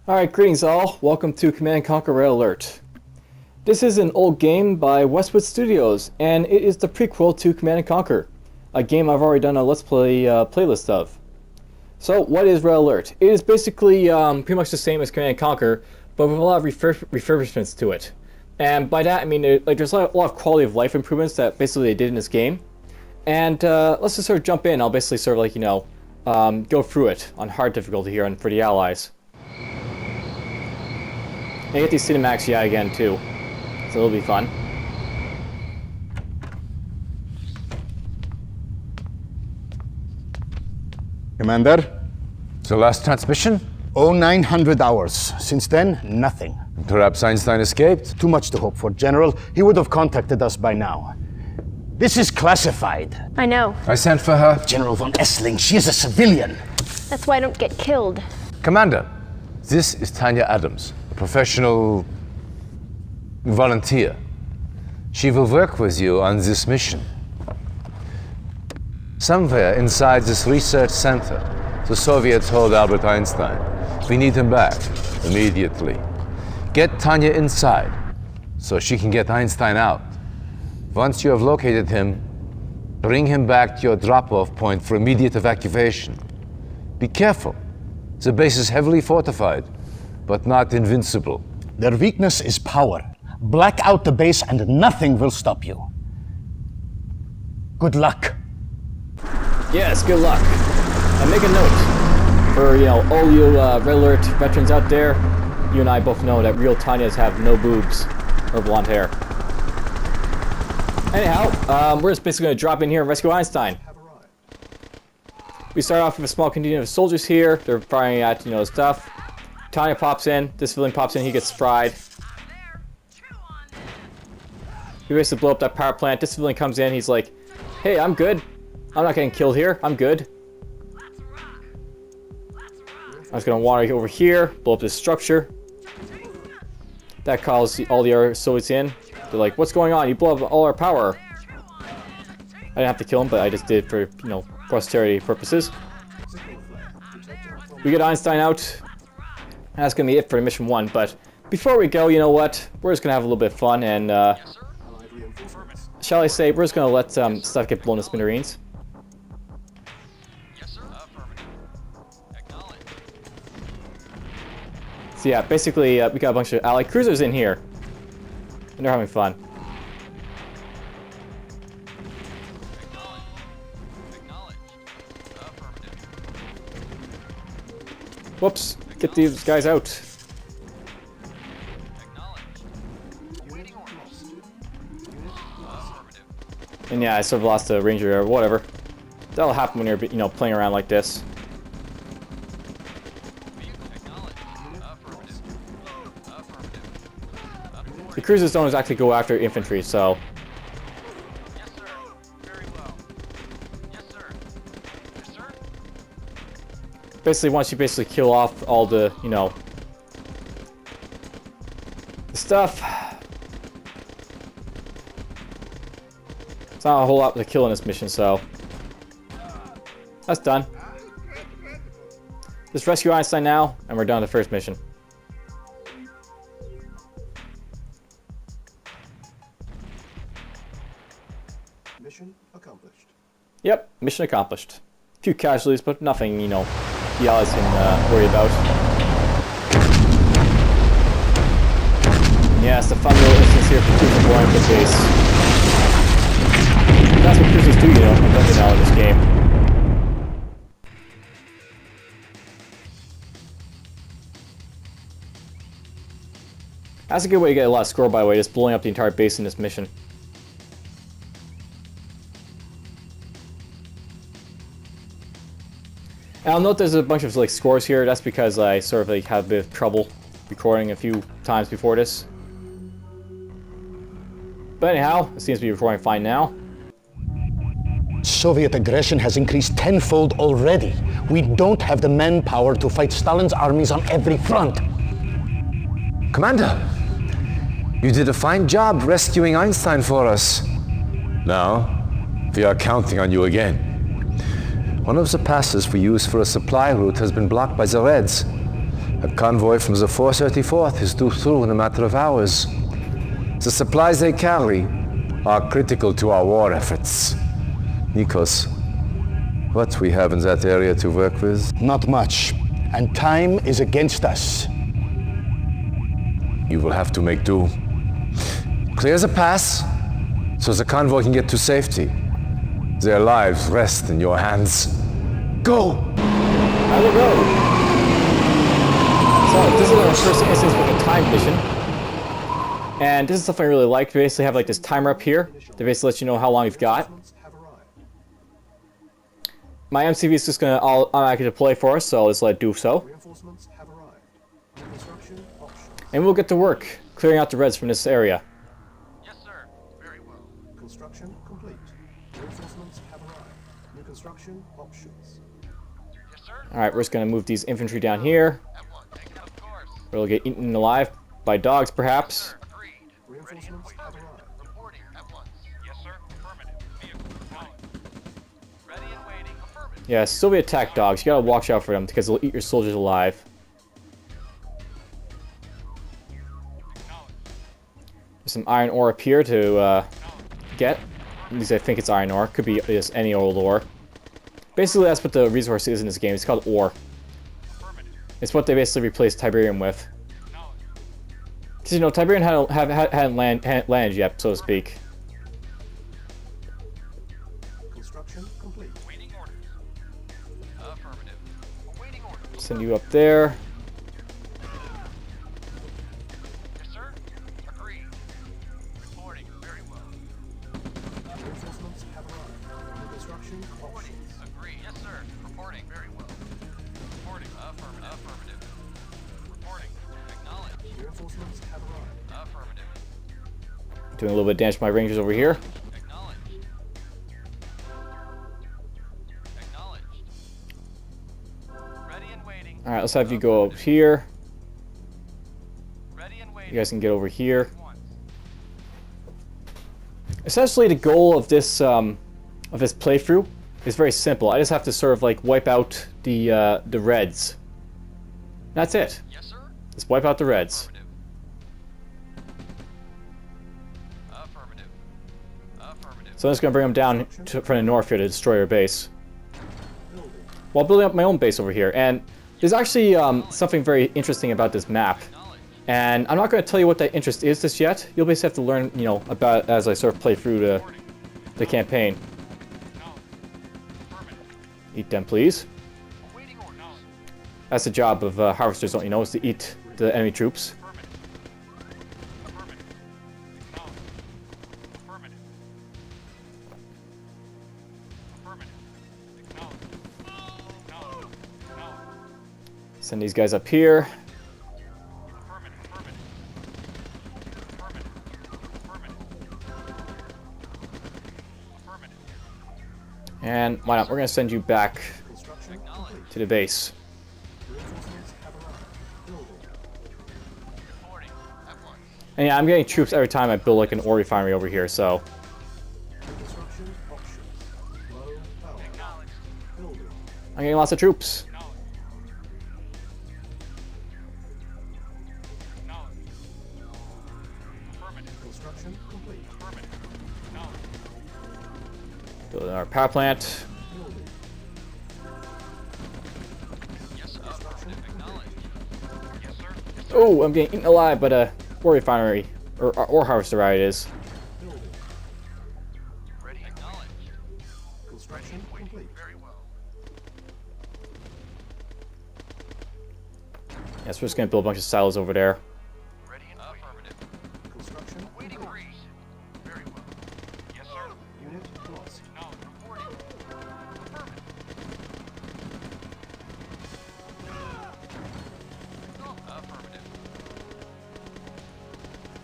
Alright, greetings all. Welcome to Command & Conquer Red Alert. This is an old game by Westwoods Studios, and it is the prequel to Command & Conquer, a game I've already done a Let's Play playlist of. So, what is Red Alert? It is basically pretty much the same as Command & Conquer, but with a lot of refurbishments to it. And by that I mean there's a lot of quality of life improvements that basically they did in this game. And let's just sort of jump in. I'll basically sort of go through it on hard difficulty here and for the allies. And get these cinematics yet again too, so it'll be fun. Commander? The last transmission? Oh, 900 hours. Since then, nothing. Perhaps Einstein escaped? Too much to hope for, General. He would have contacted us by now. This is classified. I know. I sent for her. General von Essling, she is a civilian. That's why I don't get killed. Commander, this is Tanya Adams, a professional volunteer. She will work with you on this mission. Somewhere inside this research center, the Soviets hold Albert Einstein. We need him back, immediately. Get Tanya inside, so she can get Einstein out. Once you have located him, bring him back to your drop-off point for immediate evacuation. Be careful. The base is heavily fortified, but not invincible. Their weakness is power. Black out the base and nothing will stop you. Good luck. Yes, good luck. And make a note for all you Red Alert veterans out there. You and I both know that real Tanyas have no boobs or blonde hair. Anyhow, we're just basically going to drop in here and rescue Einstein. We start off with a small contingent of soldiers here. They're firing at stuff. Tanya pops in. This civilian pops in. He gets fried. We basically blow up that power plant. This civilian comes in. He's like, "Hey, I'm good. I'm not getting killed here. I'm good." I was gonna wander over here, blow up this structure. That calls all the other Soviets in. They're like, "What's going on? You blow up all our power." I didn't have to kill him, but I just did for posterity purposes. We get Einstein out. That's gonna be it for mission 1. But before we go, you know what? We're just gonna have a little bit of fun and shall I say, we're just gonna let stuff get blown to smithereens. So yeah, basically we got a bunch of Allied cruisers in here, and they're having fun. Whoops, get these guys out. And yeah, I sort of lost a ranger or whatever. That'll happen when you're playing around like this. The cruisers don't exactly go after infantry, so. Yes, sir. Very well. Yes, sir. Yes, sir. Basically, once you kill off all the, the stuff. It's not a whole lot to kill in this mission, so. That's done. Just rescue Einstein now, and we're done with the first mission. Mission accomplished. Yep, mission accomplished. A few casualties, but nothing, the Allies can worry about. Yes, the fun little instance here for cruisers blowing up the base. That's what cruisers do, in this game. That's a good way to get a lot of score, by the way, just blowing up the entire base in this mission. And I'll note there's a bunch of scores here. That's because I sort of had a bit of trouble recording a few times before this. But anyhow, it seems to be recording fine now. Soviet aggression has increased tenfold already. We don't have the manpower to fight Stalin's armies on every front. Commander, you did a fine job rescuing Einstein for us. Now, we are counting on you again. One of the passes we use for a supply route has been blocked by the Reds. A convoy from the 434th is due through in a matter of hours. The supplies they carry are critical to our war efforts. Nikos, what we have in that area to work with? Not much. And time is against us. You will have to make do. Clear the pass so the convoy can get to safety. Their lives rest in your hands. Go! I will go. So this is our first instance with a time mission. And this is something I really like. We basically have like this timer up here to basically let you know how long you've got. Have arrived. My MCV is just going to automatically deploy for us, so let's let it do so. Reinforcements have arrived. New construction options. And we'll get to work clearing out the reds from this area. Yes, sir. Very well. Construction complete. Reinforcements have arrived. New construction options. Yes, sir. Alright, we're just going to move these infantry down here. At once. Of course. We'll get eaten alive by dogs, perhaps. Agreed. Reinforcements have arrived. Reporting at once. Yes, sir. Affirmative. Vehicle acknowledged. Ready and waiting. Affirmative. Yeah, Soviet attack dogs. You gotta watch out for them because they'll eat your soldiers alive. There's some iron ore up here to get. At least I think it's iron ore. Could be just any old ore. Basically, that's what the resource is in this game. It's called ore. It's what they basically replaced Tiberium with. Because, you know, Tiberium hadn't landed yet, so to speak. Construction complete. Waiting orders. Affirmative. Awaiting orders. Send you up there. Yes, sir. Agreed. Reporting. Very well. Reinforcements have arrived. New construction options. Agreed. Yes, sir. Reporting. Very well. Reporting. Affirmative. Affirmative. Reporting. Acknowledged. Reinforcements have arrived. Affirmative. Doing a little bit of damage to my rangers over here. Acknowledged. Acknowledged. Ready and waiting. Alright, let's have you go up here. Ready and waiting. You guys can get over here. Once. Essentially, the goal of this playthrough is very simple. I just have to sort of like wipe out the reds. That's it. Yes, sir. Just wipe out the reds. Affirmative. Affirmative. So I'm just gonna bring them down from the north here to destroy our base, while building up my own base over here. And there's actually something very interesting about this map. And I'm not going to tell you what that interest is just yet. You'll basically have to learn, you know, about it as I sort of play through the campaign. Eat them, please. Awaiting orders. That's the job of harvesters, don't you know, is to eat the enemy troops. Affirmative. Affirmative. Affirmative. Acknowledged. Send these guys up here. Affirmative. Affirmative. Affirmative. Affirmative. Affirmative. And why not? We're going to send you back Construction Acknowledged. to the base. Reinforcements have arrived. Building. Reporting. At once. And yeah, I'm getting troops every time I build like an ore refinery over here, so. New construction options. Low power. Acknowledged. Building. I'm getting lots of troops. Acknowledged. Acknowledged. Affirmative. Construction complete. Affirmative. Acknowledged. Building our power plant. Building. Yes, sir. Affirmative. Acknowledged. Yes, sir. Yes, sir. Oh, I'm getting eaten alive by the ore refinery. Or ore harvester, right, it is. Building. Ready. Acknowledged. Construction complete. Very well. Yes, we're just going to build a bunch of silos over there. Ready and affirmative. Construction Waiting complete. agrees. Very well. Yes, sir. Unit lost. Acknowledged. Reporting. Affirmative. Affirmative.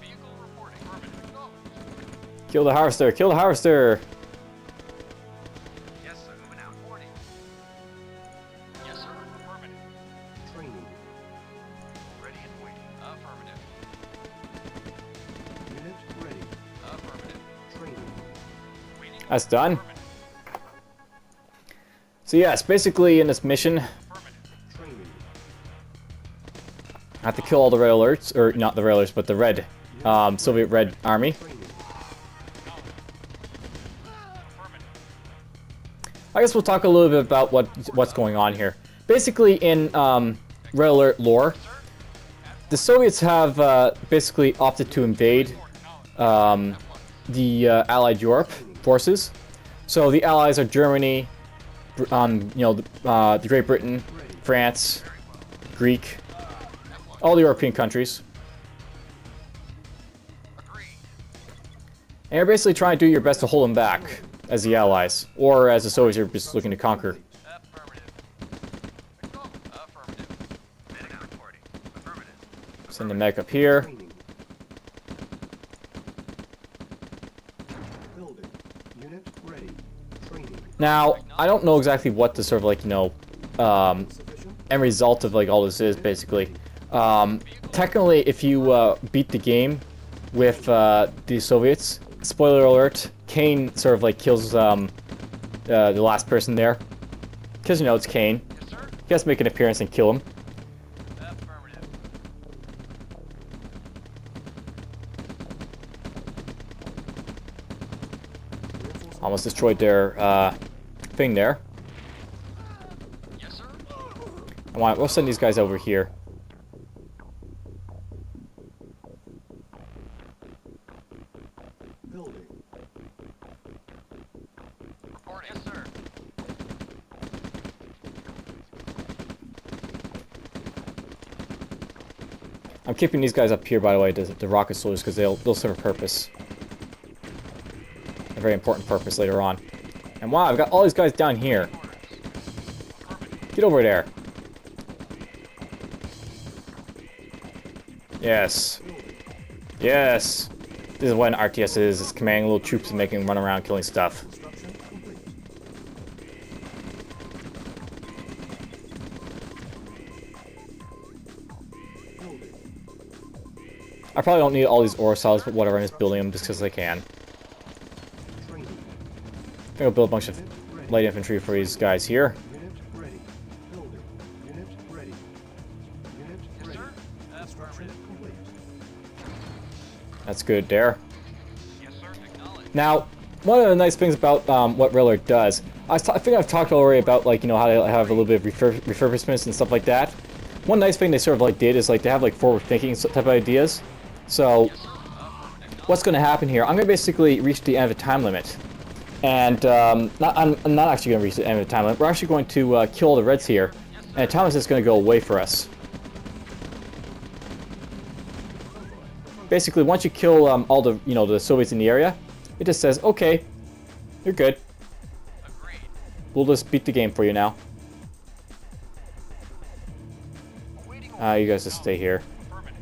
Vehicle reporting. Affirmative. Acknowledged. Kill the harvester! Kill the harvester! Yes, sir. Moving out. Reporting. Yes, sir. Affirmative. Training. Ready and waiting. Affirmative. Unit ready. Affirmative. Training. Waiting. That's done. So yes, basically in this mission, Affirmative. Training. have to kill all the red alerts, or not the red alerts, but the red Soviet Red Army. I guess we'll talk a little bit about what's going on here. Basically, in Red Alert lore, the Soviets have basically opted to invade the Allied Europe forces. So the Allies are Germany, you know, the Great Britain, France, Greek, all the European countries. And you're basically trying to do your best to hold them back as the Allies, or as the Soviets are just looking to conquer. Send the mech up here. Building. Unit ready. Training. Now, I don't know exactly what the sort of like, you know, end result of like all this is, basically. Technically, if you beat the game with the Soviets, spoiler alert, Kane sort of like kills the last person there. Because, you know, it's Kane. He has to make an appearance and kill him. Almost destroyed their thing there. We'll send these guys over here. Building. Reporting. Yes, sir. I'm keeping these guys up here, by the way, the rocket soldiers, because they'll serve a purpose. A very important purpose later on. And wow, I've got all these guys down here. Get over there. Yes. Yes. This is what an RTS is. It's commanding little troops and making them run around killing stuff. Construction complete. Building. I probably don't need all these ore cells, but whatever, I'm just building them just because I can. Training. I think I'll build a bunch of light infantry for these guys here. Unit ready. Building. Unit ready. Unit ready. Construction complete. That's good there. Yes, sir. Acknowledged. Now, one of the nice things about what Red Alert does, I think I've talked already about, like, you know, how to have a little bit of refurbishments and stuff like that. One nice thing they sort of like did is like they have like forward thinking type of ideas. So what's going to happen here? I'm going to basically reach the end of the time limit, and I'm not actually going to reach the end of the time limit. We're actually going to kill all the Reds here, and the time is just going to go away for us. Basically, once you kill all the the Soviets in the area, it just says, okay, you're good. Agreed. We'll just beat the game for you now. You guys just stay here. Affirmative.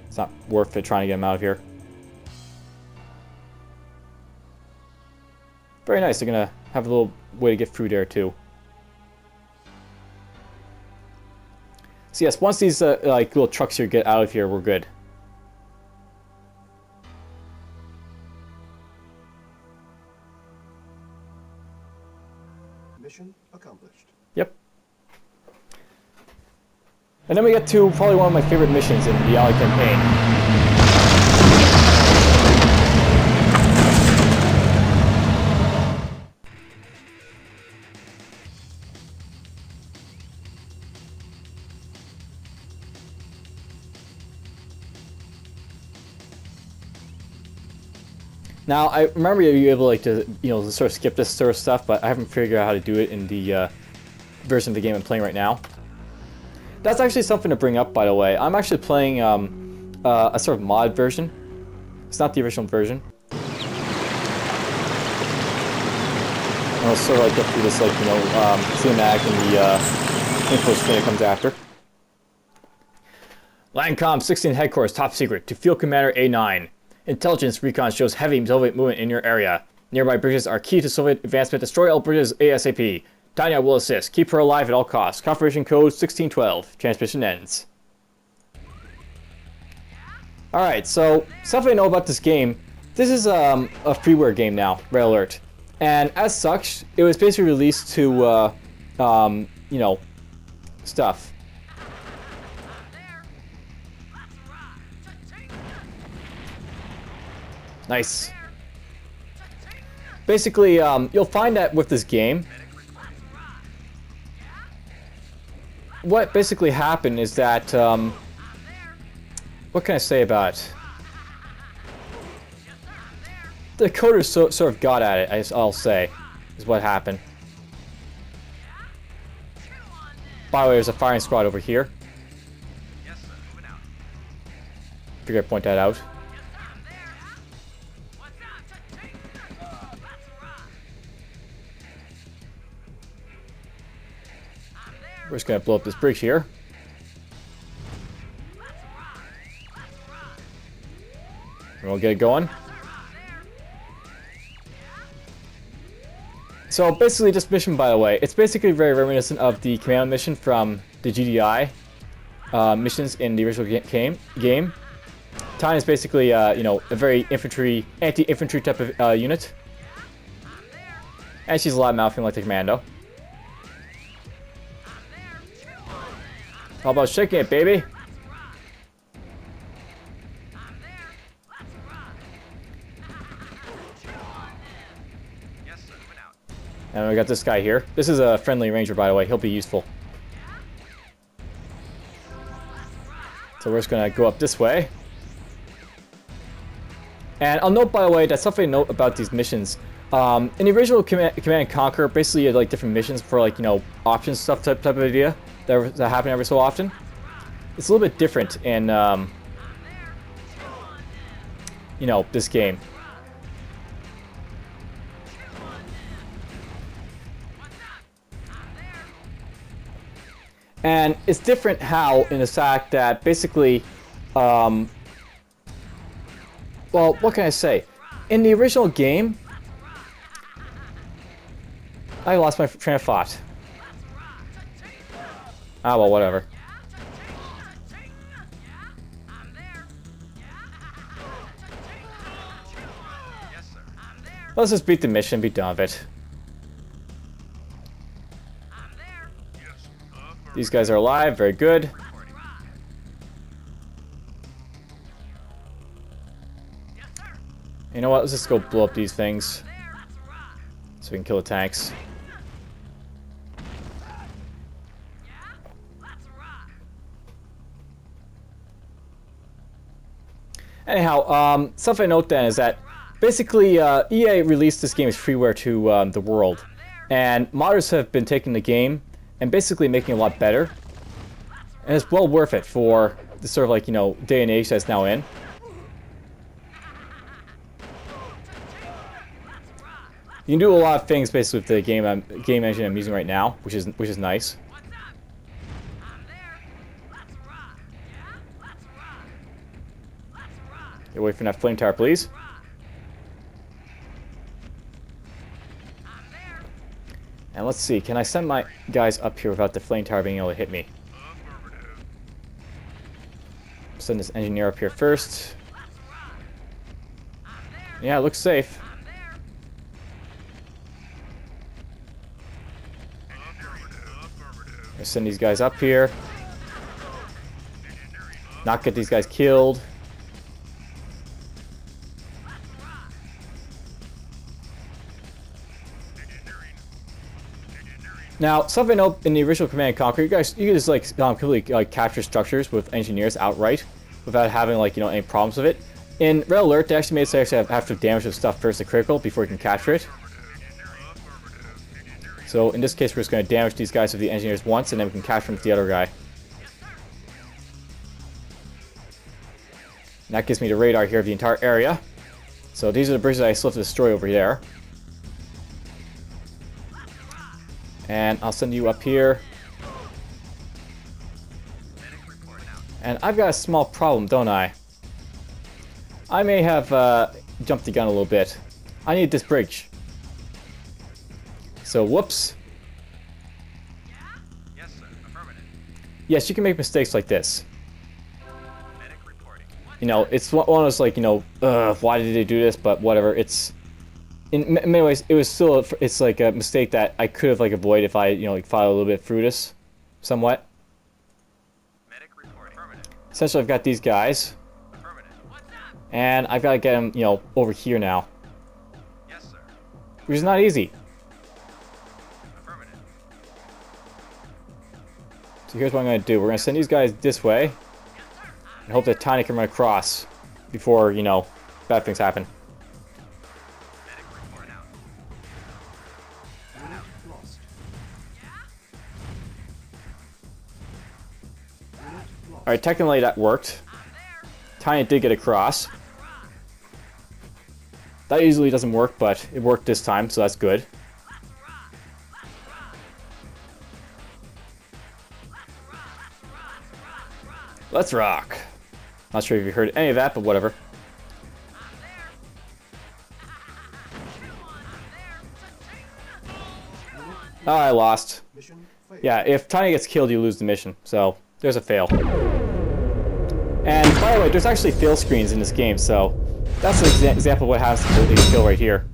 It's not worth it trying to get them out of here. Very nice. They're gonna have a little way to get through there too. So yes, once these like little trucks here get out of here, we're good. Mission accomplished. Yep. And then we get to probably one of my favorite missions in the Ally campaign. Now, I remember you were able like to sort of skip this sort of stuff, but I haven't figured out how to do it in the version of the game I'm playing right now. That's actually something to bring up, by the way. I'm actually playing a sort of mod version. It's not the original version. I'll sort of like get through this cinematic and the info screen that comes after. Landcom 16 headquarters, top secret, to Field Commander A9. Intelligence recon shows heavy Soviet movement in your area. Nearby bridges are key to Soviet advancement. Destroy all bridges ASAP. Tanya will assist. Keep her alive at all costs. Confirmation code 1612. Transmission ends. Alright, so something I know about this game. This is a freeware game now, Red Alert. And as such, it was basically released to, stuff. Nice. Basically, you'll find that with this game, what basically happened is that, what can I say about it? The coders sort of got at it, I'll say, is what happened. By the way, there's a firing squad over here. Figured I'd point that out. We're just gonna blow up this bridge here. And we'll get it going. So basically this mission, by the way, it's basically very reminiscent of the command mission from the GDI missions in the original game. Tanya is basically, you know, a very anti-infantry type of unit. And she's a lot mouthing like the commando. How about shaking it, baby? And we got this guy here. This is a friendly ranger, by the way. He'll be useful. So we're just gonna go up this way. And I'll note, by the way, that something to note about these missions. In the original Command and Conquer, basically you had like different missions for like, you know, options stuff type of idea that happen every so often. It's a little bit different in, you know, this game. And it's different how, in the fact that basically, well, what can I say? In the original game, I lost my train of thought. Ah, well, whatever. Let's just beat the mission, be done with it. These guys are alive, very good. You know what, let's just go blow up these things. So we can kill the tanks. Anyhow, something I note then is that basically EA released this game as freeware to the world. And modders have been taking the game and basically making it a lot better. And it's well worth it for the sort of like, you know, day and age that's now in. You can do a lot of things basically with the game engine I'm using right now, which is nice. Get away from that flame tower, please. And let's see, can I send my guys up here without the flame tower being able to hit me? Send this engineer up here first. Yeah, it looks safe. I'll send these guys up here. Not get these guys killed. Now, something up in the original Command and Conquer, you can just like completely capture structures with engineers outright without having like, you know, any problems with it. In Red Alert, they actually made it so you actually have to damage the stuff first to critical before you can capture it. So in this case, we're just going to damage these guys with the engineers once, and then we can capture them with the other guy. And that gives me the radar here of the entire area. So these are the bridges I still have to destroy over there. And I'll send you up here. And I've got a small problem, don't I? I may have jumped the gun a little bit. I need this bridge. So, whoops. Yes, sir. Affirmative. Yes, you can make mistakes like this. You know, it's one of those like, you know, why did they do this? But whatever. It's in many ways, it was still it's like a mistake that I could have like avoided if I, you know, like filed a little bit fruitus, somewhat. Medic report. Affirmative. Essentially, I've got these guys. Affirmative. What's up? And I've got to get him, you know, over here now. Yes, sir. Which is not easy. Affirmative. So here's what I'm going to do. We're going to send these guys this way. And hope that Tiny can run across before, you know, bad things happen. Medic report out. Unit lost. Unit lost. Alright, technically that worked. Tiny did get across. That usually doesn't work, but it worked this time, so that's good. Let's rock. Not sure if you heard any of that, but whatever. Oh, I lost. Mission failed. Yeah, if Tiny gets killed, you lose the mission. So, there's a fail. And, by the way, there's actually fail screens in this game, so that's an example of what happens to the kill right here.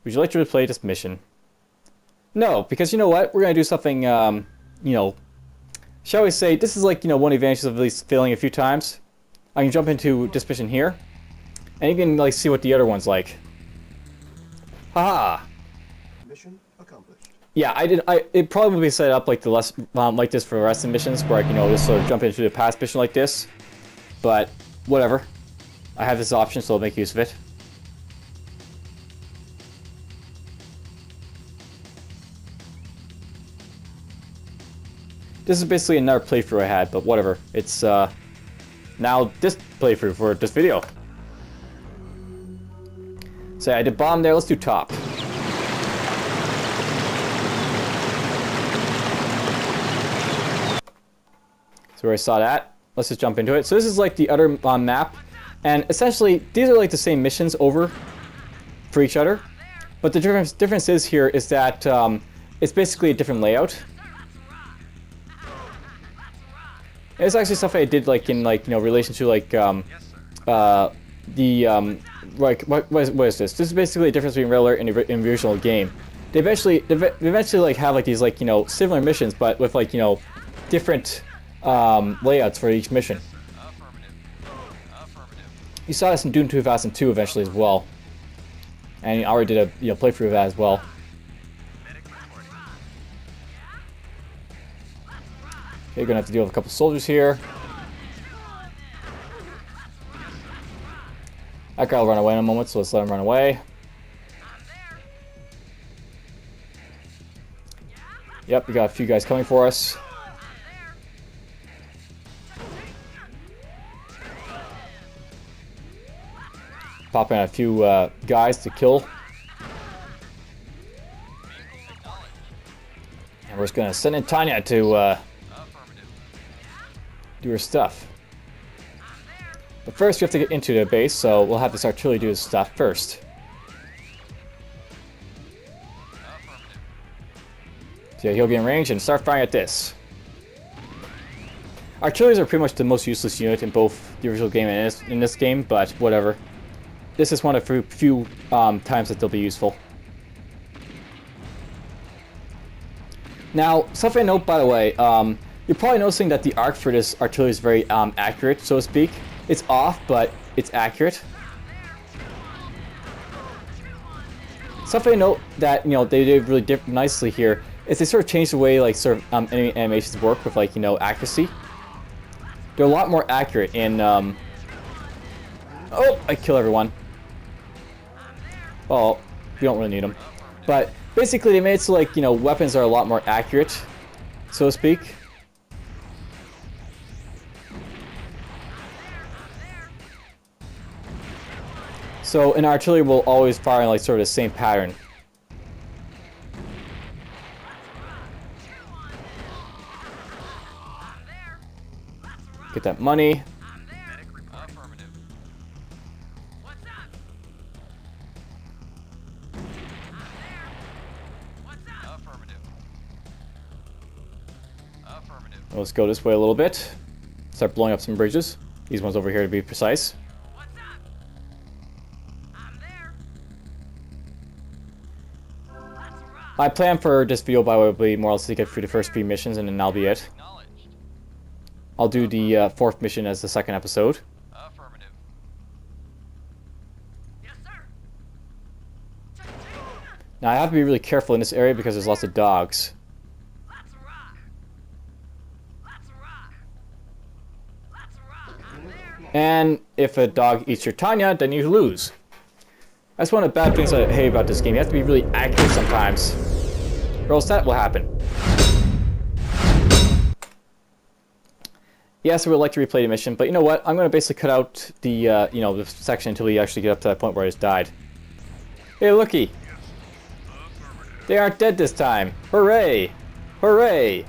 Would you like to replay this mission? No, because you know what? We're going to do something, you know, shall we say, this is like, you know, one of the advantages of at least failing a few times. I can jump into this mission here, and you can, like, see what the other one's like. Haha! Mission accomplished. Yeah, it probably would be set up like the less like this for the rest of the missions, where I can, you know, just sort of jump into the past mission like this. But whatever, I have this option, so I'll make use of it. This is basically another playthrough I had, but whatever. It's now this playthrough for this video. So yeah, I did bottom there. Let's do top. So where I saw that, let's just jump into it. So this is like the other map, and essentially these are like the same missions over for each other, but the difference is here is that it's basically a different layout. And it's actually stuff I did like in like, you know, relation to like like what is this? This is basically a difference between Red Alert and the original game. They eventually like have like these like, you know, similar missions, but with like, you know, different layouts for each mission. Affirmative. Affirmative. You saw this in Doom 2002 eventually as well, and I already did a, you know, playthrough of that as well. Medic reporting. Okay, you're gonna have to deal with a couple soldiers here. That guy will run away in a moment, so let's let him run away. Yep, we got a few guys coming for us. Popping a few guys to kill. And we're just gonna send in Tanya to Affirmative. do her stuff. But first, we have to get into the base, so we'll have this artillery do his stuff first. Affirmative. So yeah, he'll be in range and start firing at this. Artilleries are pretty much the most useless unit in both the original game and in this game, but whatever. This is one of the few times that they'll be useful. Now, something to note, by the way, you're probably noticing that the arc for this artillery is very accurate, so to speak. It's off, but it's accurate. Something to note that, you know, they did really nicely here is they sort of changed the way like sort of enemy animations work with, like, you know, accuracy. They're a lot more accurate in. Oh, I kill everyone. Well, we don't really need them, but basically they made it so, like, you know, weapons are a lot more accurate, so to speak. So an artillery will always fire in like sort of the same pattern. Get that money. Affirmative. Affirmative. Affirmative. Let's go this way a little bit. Start blowing up some bridges. These ones over here to be precise. My plan for this video, by the way, will be more or less to get through the first 3 missions and then that'll be it. Acknowledged. I'll do the 4th mission as the second episode. Now I have to be really careful in this area because there's lots of dogs. And if a dog eats your Tanya, then you lose. That's one of the bad things I hate about this game. You have to be really accurate sometimes, or else that will happen. Yes, I would like to replay the mission, but you know what? I'm going to basically cut out the you know, the section until we actually get up to that point where I just died. Hey, looky! They aren't dead this time. Hooray! Hooray!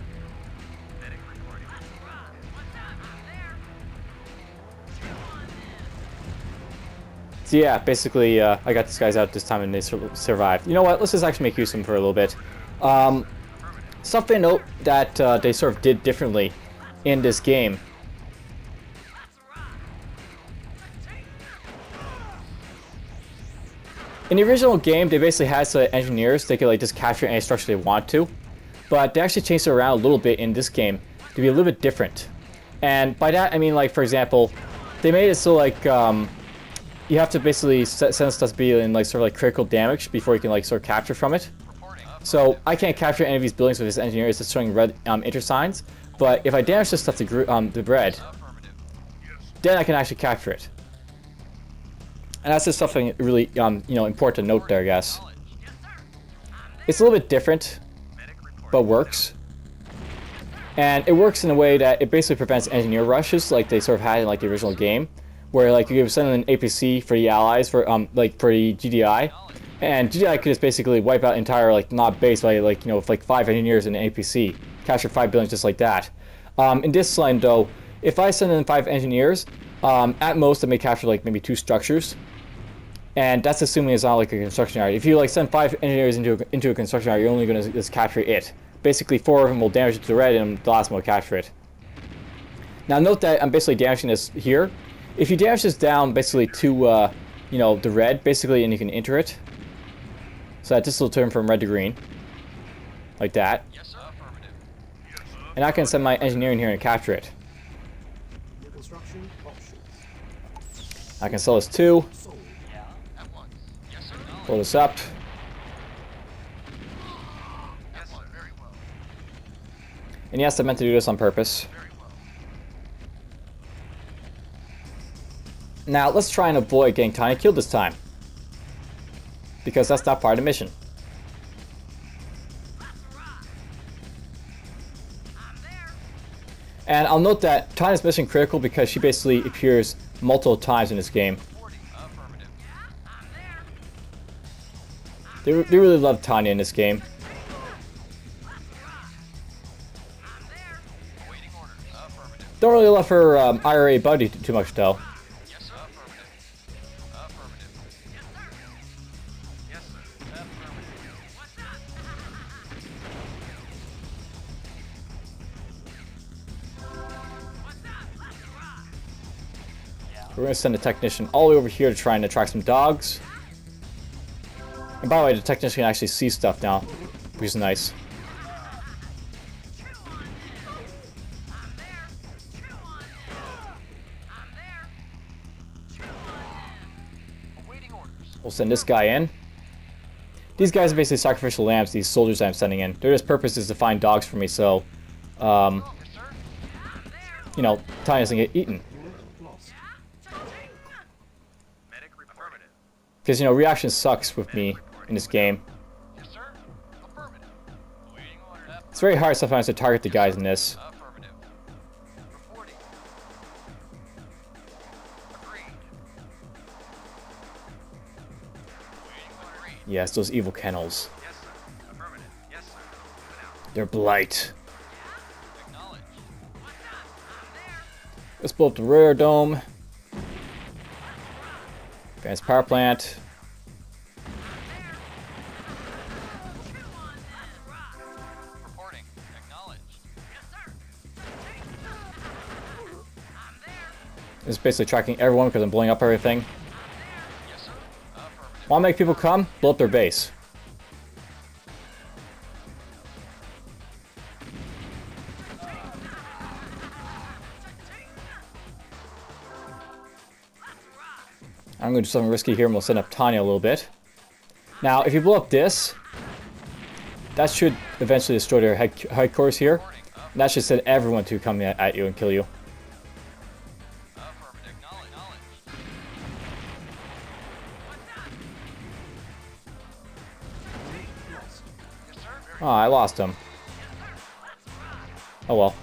So yeah, basically, I got these guys out this time and they survived. You know what? Let's just actually make use of them for a little bit. Something to note that they sort of did differently in this game. In the original game, they basically had some engineers. They could like just capture any structure they want to. But they actually changed it around a little bit in this game to be a little bit different. And by that, I mean, like, for example, they made it so, like, you have to basically send stuff to be in like sort of like critical damage before you can like sort of capture from it. So I can't capture any of these buildings with this engineer. It's just showing red intersigns. But if I damage this stuff to the bread, then I can actually capture it. And that's just something really you know, important to note there, I guess. It's a little bit different, but works. And it works in a way that it basically prevents engineer rushes like they sort of had in like the original game, where like you could send an APC for the allies for like for the GDI, and GDI could just basically wipe out entire like not base by like, you know, with like 5 engineers in an APC, capture 5 buildings just like that. In this line though, if I send in 5 engineers, at most I may capture like maybe 2 structures, and that's assuming it's not like a construction area. If you like send 5 engineers into a construction area, you're only going to just capture it. Basically 4 of them will damage it to the red, and the last one will capture it. Now note that I'm basically damaging this here. If you damage this down basically to, you know, the red, basically, and you can enter it, so that this will turn from red to green, like that. Yes, sir. Affirmative. Yes, sir. And I can send my engineer in here and capture it. New construction options. I can sell this too, Sold. Yeah. At once. Yes, sir. blow this up, Yes, sir. Very well. and yes, I meant to do this on purpose. Very well. Now, let's try and avoid getting Tiny killed this time, because that's not part of the mission. And I'll note that Tanya's mission critical because she basically appears multiple times in this game. 40. Affirmative. They really love Tanya in this game. Awaiting orders. Affirmative. Don't really love her IRA buddy too much though. Yes, sir. Affirmative. Affirmative. Yes, sir. Yes, sir. Affirmative. What's up? We're going to send a technician all the way over here to try and attract some dogs. And by the way, the technician can actually see stuff now, which is nice. Awaiting orders. We'll send this guy in. These guys are basically sacrificial lambs, these soldiers I'm sending in. Their just purpose is to find dogs for me, so, Yes, sir. you know, Tanya doesn't get eaten. Unit lost. Medic affirmative. Because, you know, reaction sucks with me in this game. Yes, sir. Affirmative. Awaiting orders. It's very hard sometimes to target the guys in this. Affirmative. Reporting. Agreed. Waiting order. Yeah, it's those evil kennels. Yes, sir. Affirmative. Yes, sir. Moving out. They're blight. Acknowledge. Let's blow up the rear dome. Advanced power plant. Reporting. Acknowledged. Yes, sir. It's basically tracking everyone because I'm blowing up everything. Yes, sir. Affirmative. Want to make people come? Blow up their base. I'm going to do something risky here and we'll send up Tanya a little bit. Now, if you blow up this, that should eventually destroy their headquarters here. And that should send everyone to come at you and kill you. Affirmative. Knowledge. Yes, sir. Oh, I lost him. Oh well.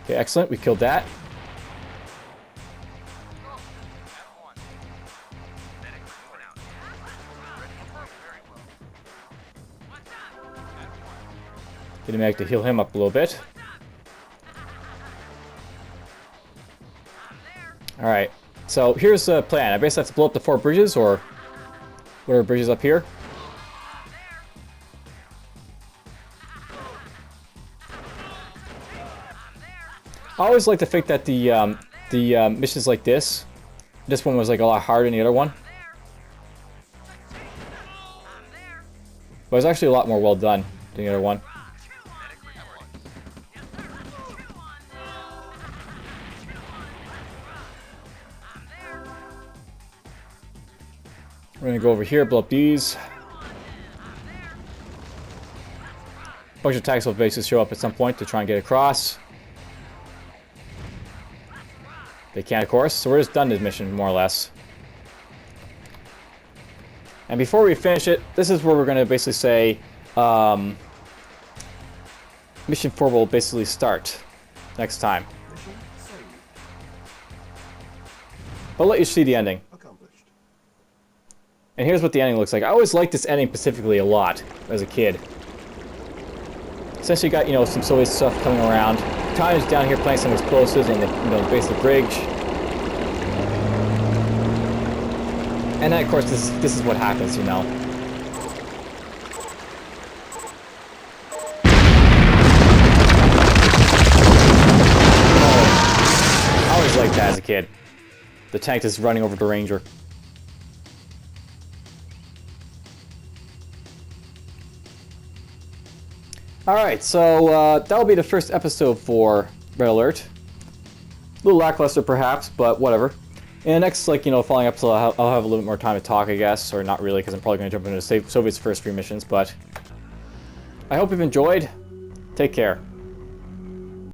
Okay, excellent. We killed that. Didn't make to heal him up a little bit. Alright, so here's the plan. I basically have to blow up the 4 bridges, or whatever bridges up here. I always like to think that the missions like this one was like a lot harder than the other one. But it was actually a lot more well done than the other one. We're gonna go over here, blow up these. A bunch of tactical bases show up at some point to try and get across. They can't, of course, so we're just done this mission, more or less. And before we finish it, this is where we're gonna basically say, Mission 4 will basically start next time. Mission saved. But I'll let you see the ending. Accomplished. And here's what the ending looks like. I always liked this ending specifically a lot as a kid. Essentially got, you know, some Soviet stuff coming around. Tanya's down here playing some explosives on the, you know, base of the bridge. And then, of course, this is what happens, you know. Oh, I always liked that as a kid. The tank is running over the Ranger. Alright, so that'll be the first episode for Red Alert. A little lackluster perhaps, but whatever. In the next, like, you know, following episode, I'll have a little bit more time to talk, I guess. Or not really, because I'm probably going to jump into Soviet's first 3 missions, but I hope you've enjoyed. Take care.